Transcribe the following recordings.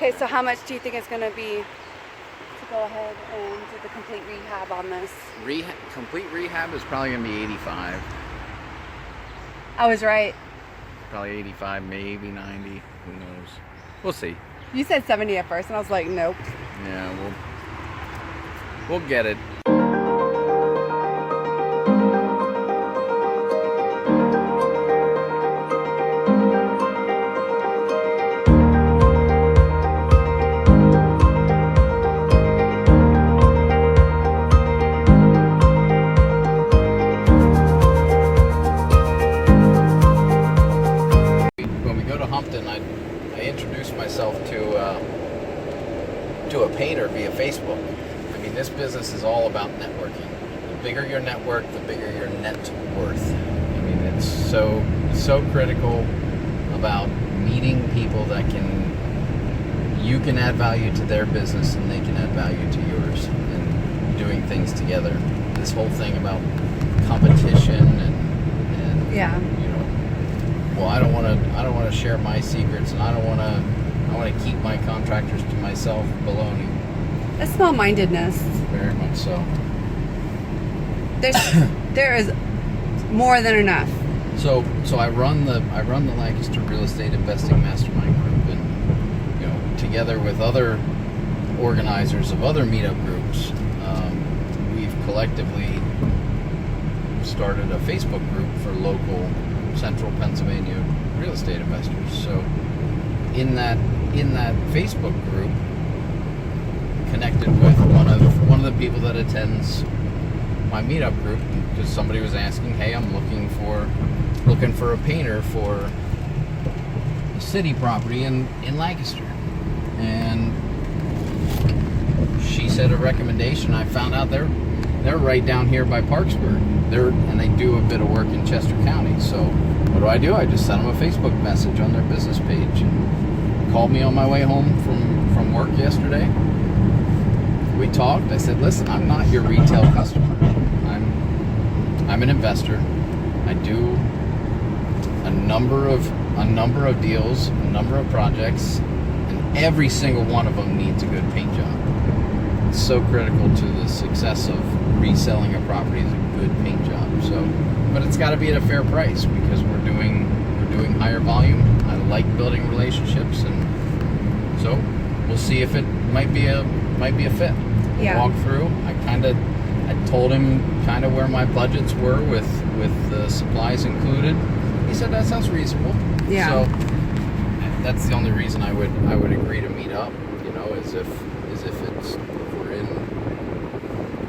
Okay, so how much do you think it's going to be to go ahead and do the complete rehab on this? Complete rehab is probably going to be 85. I was right. Probably 85, maybe 90. Who knows? We'll see. You said 70 at first, and I was like, nope. Yeah, we'll get it. I introduced myself to a painter via Facebook. I mean, this business is all about networking. The bigger your network, the bigger your net worth. I mean, it's so critical about meeting people that you can add value to their business and they can add value to yours, and doing things together. This whole thing about competition and yeah. Well, I don't want to share my secrets, and I want to keep my contractors to myself. Baloney. That's small-mindedness. Very much so. There is more than enough. So I run the Lancaster Real Estate Investing Mastermind Group, and together with other organizers of other meetup groups, we've collectively started a Facebook group for local Central Pennsylvania real estate investors. So in that Facebook group, connected with one of the people that attends my meetup group, because somebody was asking, hey, I'm looking for a painter for a city property in Lancaster, and she said a recommendation. I found out they're right down here by Parksburg. And they do a bit of work in Chester County. So what do? I just sent them a Facebook message on their business page, and called me on my way home from work yesterday. We talked. I said, listen, I'm not your retail customer. I'm an investor. I do a number of deals, a number of projects, and every single one of them needs a good paint job. It's so critical to the success of reselling a property is a good paint job. So, but it's got to be at a fair price, because we're doing higher volume. I like building relationships, and so we'll see if it might be a fit. Yeah. Walk through. I told him kind of where my budgets were with the supplies included. He said that sounds reasonable. Yeah. So that's the only reason I would agree to meet up. Is if we're in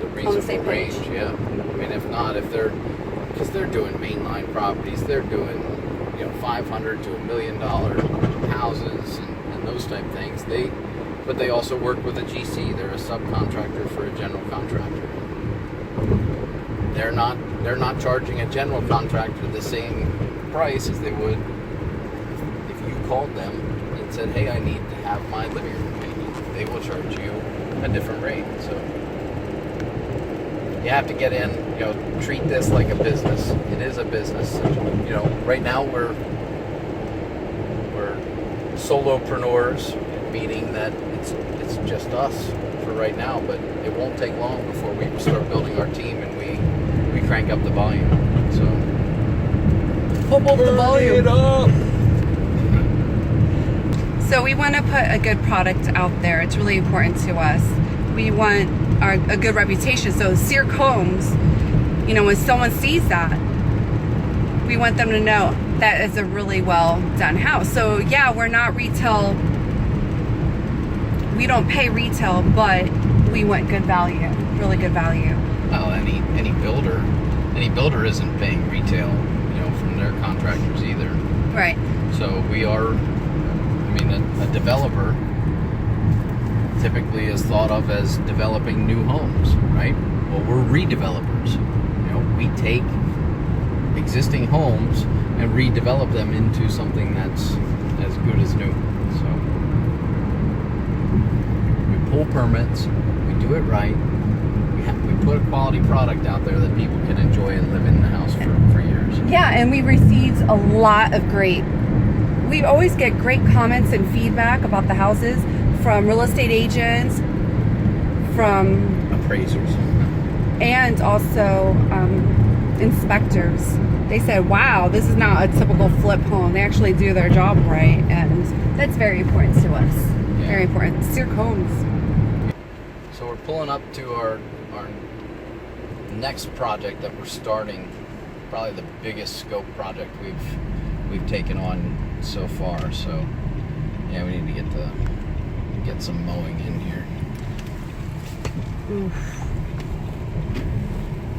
the reasonable range. Yeah. I mean, if not, because they're doing mainline properties, they're doing 500 to $1 million houses and those type things. But they also work with a GC. They're a subcontractor for a general contractor. They're not charging a general contractor the same price as they would if you called them and said, hey, I need to have my living room painted. They will charge you a different rate. So you have to get in, treat this like a business. It is a business. Right now we're solopreneurs, meaning that it's just us for right now, but it won't take long before we start building our team and we crank up the volume. So pump up the volume. It up. So we want to put a good product out there. It's really important to us. We want a good reputation. So Cirque Homes, when someone sees that, we want them to know that is a really well done house. So yeah, we're not retail. We don't pay retail, but we want good value, really good value. Well, any builder isn't paying retail, from their contractors either. Right. So we are. A developer typically is thought of as developing new homes, right? Well, we're redevelopers. We take existing homes and redevelop them into something that's as good as new. So we pull permits, we do it right, we put a quality product out there that people can enjoy and live in the house for years. Yeah, and we received a lot of we always get great comments and feedback about the houses, from real estate agents, from Appraisers. and also inspectors. They said, wow, this is not a typical flip home. They actually do their job right, and that's very important to us. Yeah. Very important. Sear Combs. So we're pulling up to our next project that we're starting. Probably the biggest scope project we've taken on so far. So yeah, we need to get some mowing in here. Oof.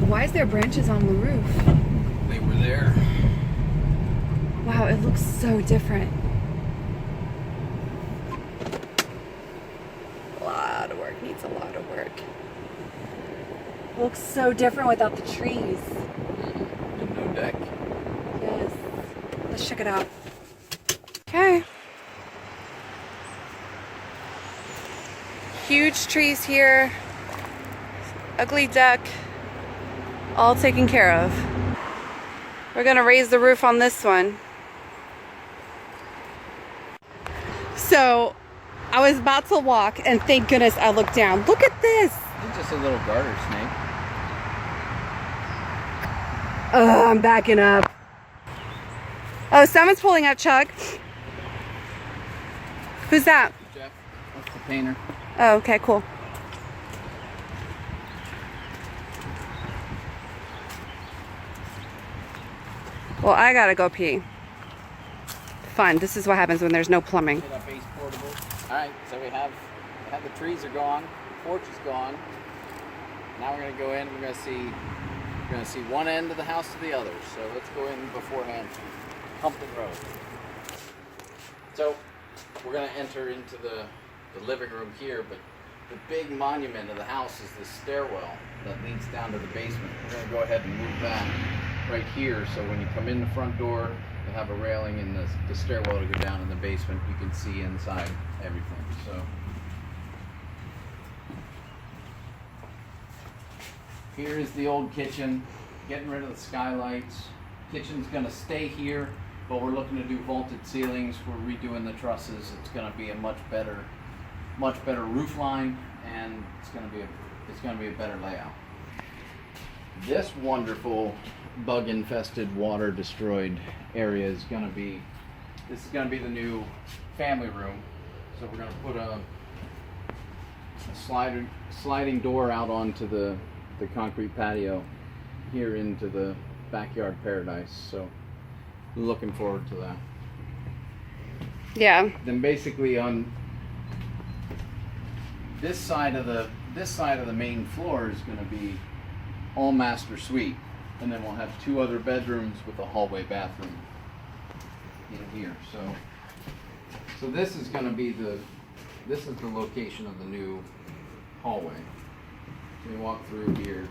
Why is there branches on the roof? They were there. Wow, it looks so different. A lot of work, needs a lot of work. Looks so different without the trees. And no deck. Yes. Let's check it out. Okay. Huge trees here. Ugly deck. All taken care of. We're gonna raise the roof on this one. So I was about to walk and thank goodness I looked down. Look at this. It's just a little garter snake. Oh, I'm backing up. Oh, someone's pulling up, Chuck. Who's that? Jeff, that's the painter. Oh, okay, cool. Well, I gotta go pee. Fun. This is what happens when there's no plumbing. Get up base portable. All right, so we have the trees are gone, porch is gone. Now we're gonna go in. We're gonna see one end of the house to the other. So let's go in beforehand. Hump the road. So we're gonna enter into the living room here, but the big monument of the house is the stairwell that leads down to the basement. We're gonna go ahead and move that right here, so when you come in the front door, you have a railing in the stairwell to go down in the basement. You can see inside everything. So here is the old kitchen. Getting rid of the skylights. Kitchen's gonna stay here, but we're looking to do vaulted ceilings. We're redoing the trusses. It's gonna be a much better roof line, and it's gonna be a better layout. This wonderful bug-infested, water-destroyed area is gonna be the new family room. So we're gonna put a sliding door out onto the concrete patio here into the backyard paradise. So looking forward to that. Yeah. Then basically on this side of the main floor is going to be all master suite, and then we'll have two other bedrooms with a hallway bathroom in here. So this is going to be the location of the new hallway. So you walk through here.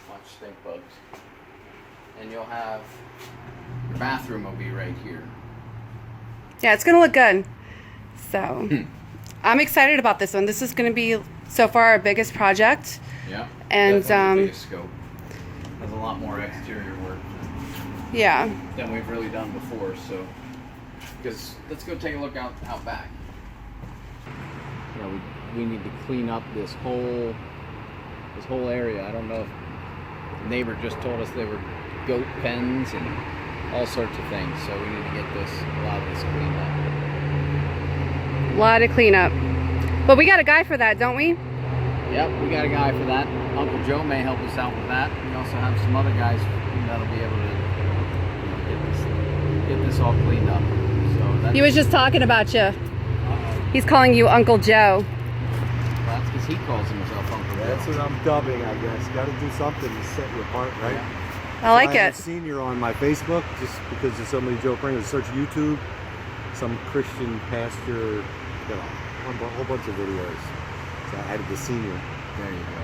Watch stink bugs. And you'll have your bathroom will be right here. Yeah, it's gonna look good. So I'm excited about this one. This is gonna be so far our biggest project. Yeah. And definitely the biggest scope. Has a lot more exterior work yeah. than we've really done before. So, because let's go take a look out back. Yeah, we need to clean up this whole area. I don't know if the neighbor just told us they were goat pens and all sorts of things. So we need to get a lot of this cleaned up. A lot of cleanup. But we got a guy for that, don't we? Yep, we got a guy for that. Uncle Joe may help us out with that. We also have some other guys that'll be able to get this all cleaned up. So that's, He was just talking about you. He's calling you Uncle Joe. that's because he calls himself Uncle Joe. That's what I'm dubbing, I guess. Got to do something to set you apart, right? Yeah. I like I it. haven't seen you on my Facebook just because there's so many Joe Pringles. Search YouTube, some Christian pastor, a whole bunch of videos. So I added the senior. There you go.